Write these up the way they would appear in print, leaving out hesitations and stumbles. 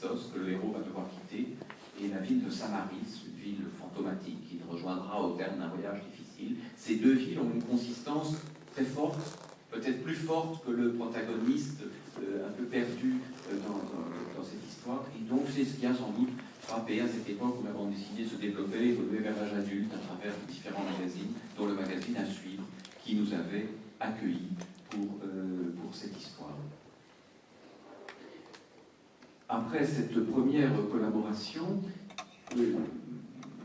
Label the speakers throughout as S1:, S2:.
S1: Assos, que le héros va devoir quitter, et la ville de Samaris, une ville fantomatique qu'il rejoindra au terme d'un voyage difficile. Ces deux villes ont une consistance très forte, peut-être plus forte que le protagoniste un peu perdu dans cette histoire. Et donc c'est ce qui a sans doute frappé à cette époque où la bande dessinée se développait, évoluait vers l'âge adulte à travers différents magazines, dont le magazine À Suivre, qui nous avait accueillis pour cette histoire. Après cette première collaboration,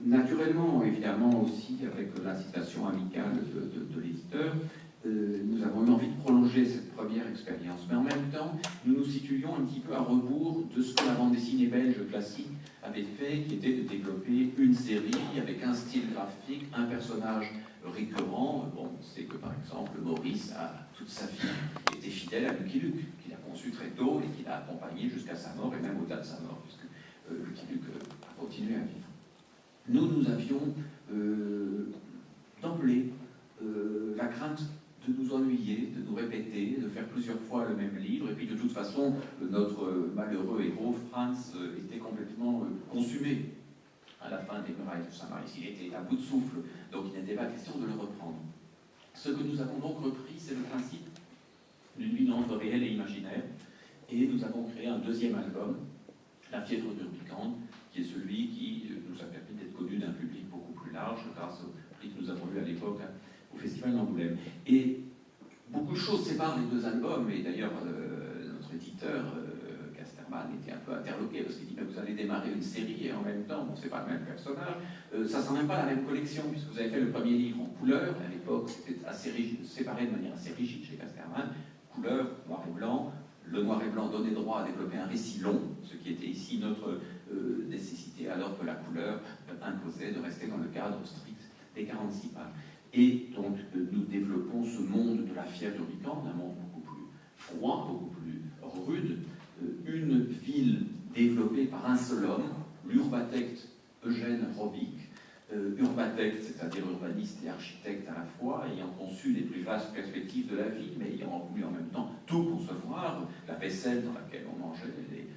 S1: naturellement, évidemment aussi avec l'incitation amicale de l'éditeur, nous avons eu envie de prolonger cette première expérience. Mais en même temps, nous nous situions un petit peu à rebours de ce que la bande dessinée belge classique avait fait, qui était de développer une série avec un style graphique, un personnage récurrent. Bon, on sait que par exemple Maurice a toute sa vie été fidèle à Lucky Luke, qu'il a conçu très tôt et qu'il a accompagné jusqu'à sa mort et même au-delà de sa mort, puisque Lucky Luke a continué à vivre. Nous avions d'emblée la crainte de nous ennuyer, de nous répéter, de faire plusieurs fois le même livre, et puis de toute façon, notre malheureux héros, Franz, était complètement consumé à la fin des Murailles de Saint-Maurice. Il était à bout de souffle, donc il n'était pas question de le reprendre. Ce que nous avons donc repris, c'est le principe d'une vie entre réel et imaginaire, et nous avons créé un deuxième album, La Fièvre d'Urbicande, qui est celui qui nous a permis d'être connus d'un public beaucoup plus large, grâce au prix que nous avons eu à l'époque au Festival d'Angoulême. Et beaucoup de choses séparent les deux albums, et d'ailleurs notre éditeur, Casterman, était un peu interloqué, parce qu'il dit, mais vous allez démarrer une série, et en même temps, bon, c'est pas le même personnage, ça sent même pas la même collection, puisque vous avez fait le premier livre en couleur, à l'époque c'était assez rigide, séparé de manière assez rigide chez Casterman, couleur, noir et blanc. Le noir et blanc donnait droit à développer un récit long, ce qui était ici notre nécessité, alors que la couleur imposait de rester dans le cadre strict des 46 pages. Et donc, nous développons ce monde de la fièvre d'Urbicande, un monde beaucoup plus froid, beaucoup plus rude, une ville développée par un seul homme, l'urbatecte Eugène Robic, urbatecte, c'est-à-dire urbaniste et architecte à la fois, ayant conçu les plus vastes perspectives de la ville, mais ayant voulu en même temps tout concevoir, la vaisselle dans laquelle on mangeait,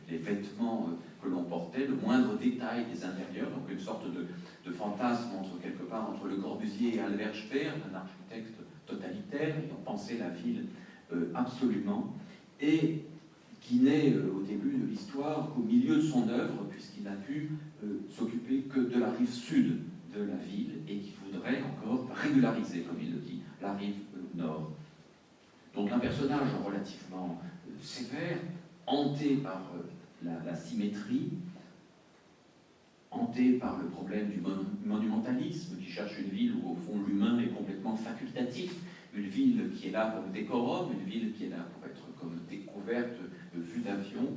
S1: les vêtements que l'on portait, le moindre détail des intérieurs, donc une sorte de fantasme quelque part entre Le Corbusier et Albert Speer, un architecte totalitaire, ayant pensé la ville absolument, et qui n'est au début de l'histoire qu'au milieu de son œuvre, puisqu'il n'a pu s'occuper que de la rive sud de la ville, et qui voudrait encore régulariser, comme il le dit, la rive nord. Donc un personnage relativement sévère, hanté par la symétrie, hanté par le problème du monumentalisme, qui cherche une ville où au fond l'humain est complètement facultatif, une ville qui est là pour le décorum, une ville qui est là pour être comme découverte, vue d'avion.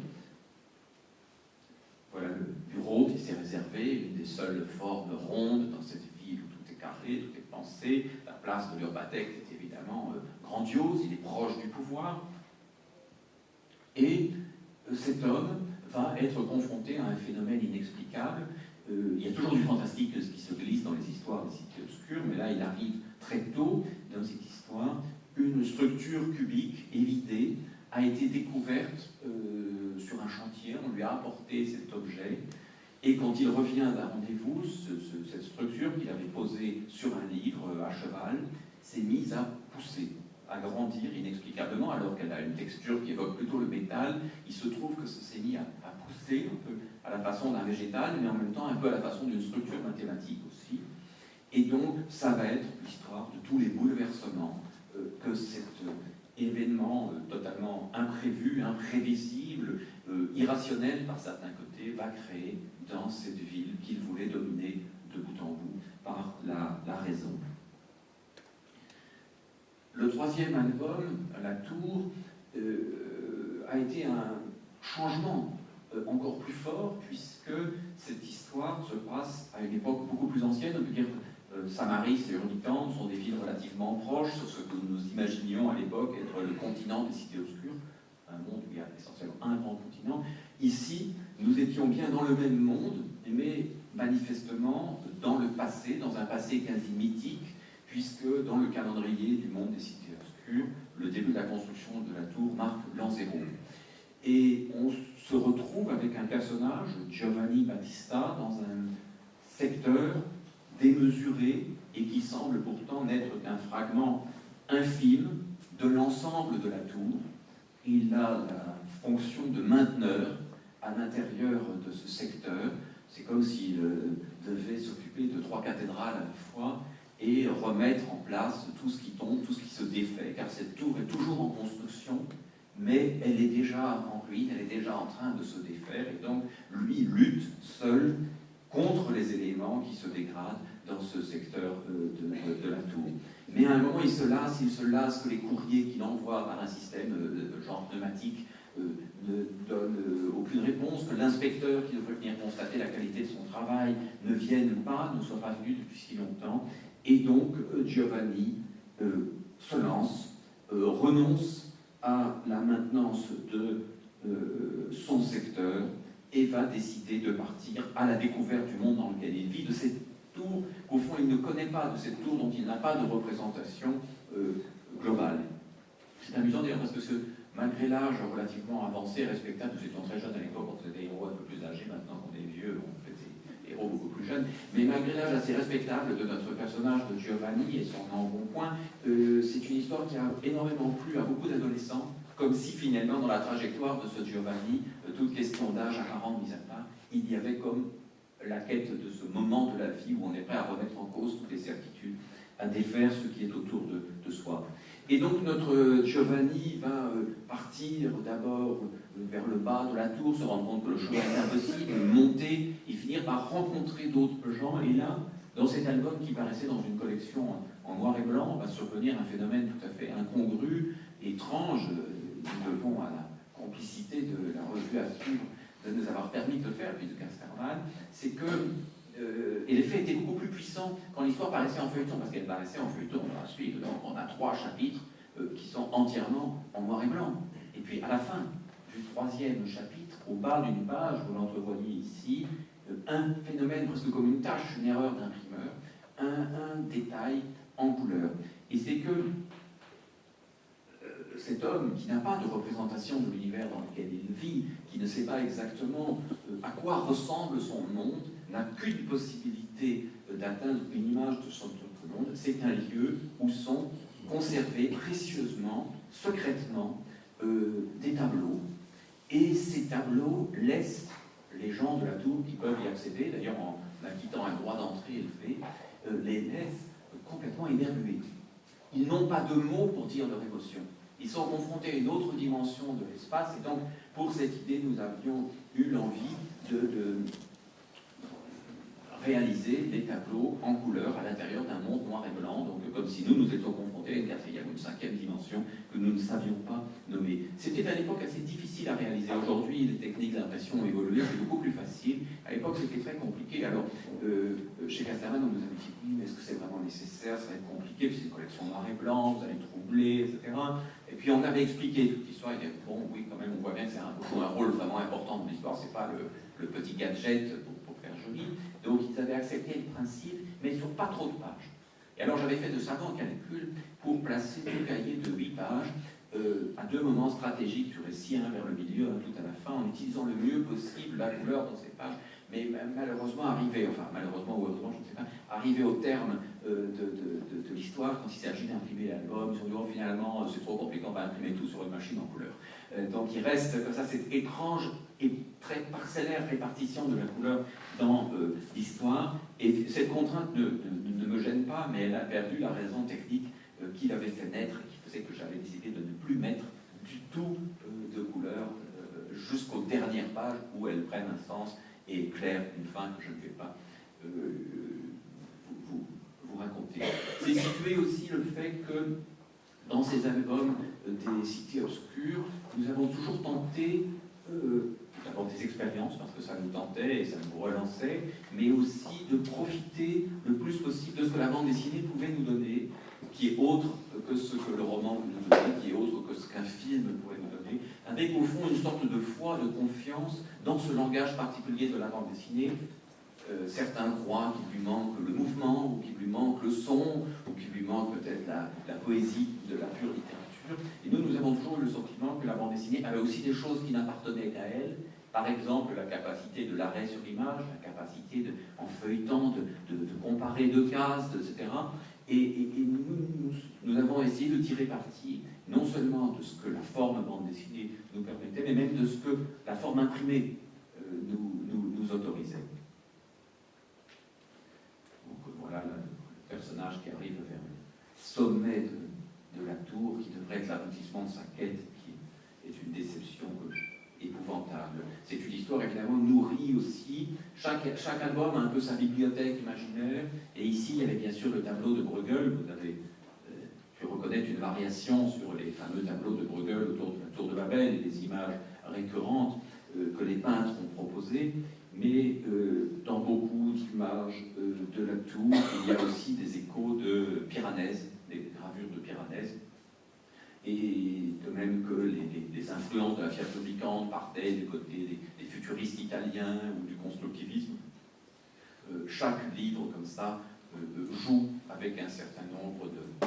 S1: Voilà le bureau qui s'est réservé, une des seules formes rondes dans cette ville où tout est carré, tout est pensé. La place de l'urbatecte est évidemment grandiose, il est proche du pouvoir. Et cet homme va être confronté à un phénomène inexplicable. Il y a toujours du fantastique qui se glisse dans les histoires des cités obscures, mais là il arrive très tôt dans cette histoire. Une structure cubique évidée a été découverte sur un chantier, on lui a apporté cet objet, et quand il revient d'un rendez-vous, cette structure qu'il avait posée sur un livre à cheval s'est mise à pousser, à grandir inexplicablement, alors qu'elle a une texture qui évoque plutôt le métal. Il se trouve que ça s'est mis à pousser un peu à la façon d'un végétal, mais en même temps un peu à la façon d'une structure mathématique aussi. Et donc, ça va être l'histoire de tous les bouleversements que cet événement totalement imprévu, imprévisible, irrationnel par certains côtés, va créer dans cette ville qu'il voulait dominer de bout en bout par la raison. Le troisième album, La Tour, a été un changement encore plus fort, puisque cette histoire se passe à une époque beaucoup plus ancienne. On peut dire que Samaris et Urbicande sont des villes relativement proches, sur ce que nous imaginions à l'époque être le continent des cités obscures, un monde où il y a essentiellement un grand continent. Ici, nous étions bien dans le même monde, mais manifestement dans le passé, dans un passé quasi mythique, puisque dans le calendrier du monde des cités obscures, le début de la construction de la tour marque l'an 0. Et on se retrouve avec un personnage, Giovanni Battista, dans un secteur démesuré et qui semble pourtant n'être qu'un fragment infime de l'ensemble de la tour. Il a la fonction de mainteneur à l'intérieur de ce secteur. C'est comme s'il devait s'occuper de 3 cathédrales à la fois et remettre en place tout ce qui tombe, tout ce qui se défait, car cette tour est toujours en construction, mais elle est déjà en ruine, elle est déjà en train de se défaire, et donc lui lutte seul contre les éléments qui se dégradent dans ce secteur de la tour. Mais à un moment, il se lasse que les courriers qu'il envoie par un système genre pneumatique ne donne aucune réponse, que l'inspecteur qui devrait venir constater la qualité de son travail ne vienne pas, ne soit pas venu depuis si longtemps, et donc Giovanni se lance, renonce à la maintenance de son secteur et va décider de partir à la découverte du monde dans lequel il vit, de cette tour qu'au fond il ne connaît pas, de cette tour dont il n'a pas de représentation globale. C'est amusant d'ailleurs parce que malgré l'âge relativement avancé et respectable, nous étions très jeunes à l'époque, on faisait des héros un peu plus âgés, maintenant qu'on est vieux, on fait des héros beaucoup plus jeunes, mais malgré l'âge assez respectable de notre personnage de Giovanni et son embonpoint, c'est une histoire qui a énormément plu à beaucoup d'adolescents, comme si finalement dans la trajectoire de ce Giovanni, toute question d'âge apparente mise à part, il y avait comme la quête de ce moment de la vie où on est prêt à remettre en cause toutes les certitudes, à défaire ce qui est autour de soi. Et donc notre Giovanni va partir d'abord vers le bas de la tour, se rendre compte que le chemin est impossible, monter et finir par rencontrer d'autres gens. Et là, dans cet album qui paraissait dans une collection en noir et blanc, va survenir un phénomène tout à fait incongru, étrange. Nous devons à la complicité de la revue à suivre de nous avoir permis de le faire, puis de Casterman, c'est que et l'effet était beaucoup plus puissant quand l'histoire paraissait en feuilleton, parce qu'elle paraissait en feuilleton, on va suivre, donc on a 3 chapitres qui sont entièrement en noir et blanc. Et puis à la fin du 3e chapitre, au bas d'une page, vous l'entrevoyez ici, un phénomène presque comme une tâche, une erreur d'imprimeur, un détail en couleur. Et c'est que cet homme qui n'a pas de représentation de l'univers dans lequel il vit, qui ne sait pas exactement à quoi ressemble son monde, n'a qu'une possibilité d'atteindre une image de son autre monde, c'est un lieu où sont conservés précieusement, secrètement, des tableaux. Et ces tableaux laissent les gens de la tour qui peuvent y accéder, d'ailleurs en acquittant un droit d'entrée élevé, les laissent complètement émerveillés. Ils n'ont pas de mots pour dire leur émotion. Ils sont confrontés à une autre dimension de l'espace, et donc pour cette idée, nous avions eu l'envie de réaliser des tableaux en couleur à l'intérieur d'un monde noir et blanc, donc comme si nous étions confrontés à une 4e ou une 5e dimension que nous ne savions pas nommer. C'était à l'époque assez difficile à réaliser. Aujourd'hui, les techniques d'impression ont évolué, c'est beaucoup plus facile. À l'époque, c'était très compliqué. Alors, chez Casterman, on nous avait dit, oui, mais est-ce que c'est vraiment nécessaire? Ça va être compliqué, puis c'est une collection noir et blanc, vous allez troubler, etc. Et puis on avait expliqué toute l'histoire, il dit, bon, oui, quand même, on voit bien que c'est un rôle vraiment important dans l'histoire, c'est pas le petit gadget pour faire joli. Donc ils avaient accepté le principe, mais sur pas trop de pages. Et alors j'avais fait de savants calculs pour placer 2 cahiers de 8 pages à 2 moments stratégiques du récit, un vers le milieu, un tout à la fin, en utilisant le mieux possible la couleur dans ces pages. Mais malheureusement, malheureusement ou heureusement, je ne sais pas, arrivé au terme de l'histoire, quand il s'agit d'imprimer l'album, ils ont dit, oh, finalement, c'est trop compliqué, on va imprimer tout sur une machine en couleur. Donc il reste comme ça cette étrange et très parcellaire répartition de la couleur dans l'histoire. Et cette contrainte ne me gêne pas, mais elle a perdu la raison technique qui l'avait fait naître et qui faisait que j'avais décidé de ne plus mettre du tout de couleur jusqu'aux dernières pages où elles prennent un sens et éclairent une fin que je ne vais pas vous raconter. C'est situé aussi le fait que dans ces albums des cités obscures, nous avons toujours tenté d'abord des expériences parce que ça nous tentait et ça nous relançait, mais aussi de profiter le plus possible de ce que la bande dessinée pouvait nous donner, qui est autre que ce que le roman peut nous donner, qui est autre que ce qu'un film pourrait nous donner, avec au fond une sorte de foi, de confiance dans ce langage particulier de la bande dessinée. Certains croient qu'il lui manque le mouvement, ou qu'il lui manque le son, ou qu'il lui manque peut-être la poésie de la pure littérature. Et nous avons toujours eu le sentiment que la bande dessinée avait aussi des choses qui n'appartenaient qu'à elle, Par exemple, la capacité de l'arrêt sur l'image, la capacité, en feuilletant, de comparer deux cases, etc. Et nous avons essayé de tirer parti, non seulement de ce que la forme bande dessinée nous permettait, mais même de ce que la forme imprimée nous autorisait. Donc voilà le personnage qui arrive vers le sommet de la tour, qui devrait être l'aboutissement de sa quête, qui est une déception épouvantable. C'est une histoire évidemment nourrie aussi. Chaque album a un peu sa bibliothèque imaginaire, et ici il y avait bien sûr le tableau de Bruegel. Vous avez pu reconnaître une variation sur les fameux tableaux de Bruegel autour de la tour de Babel et des images récurrentes que les peintres ont proposées, mais dans beaucoup d'images de la tour, il y a aussi des échos de Piranèse, des gravures de Piranèse. Et de même que les influences de la Fiat Publicante partaient du côté des futuristes italiens ou du constructivisme, chaque livre comme ça joue avec un certain nombre de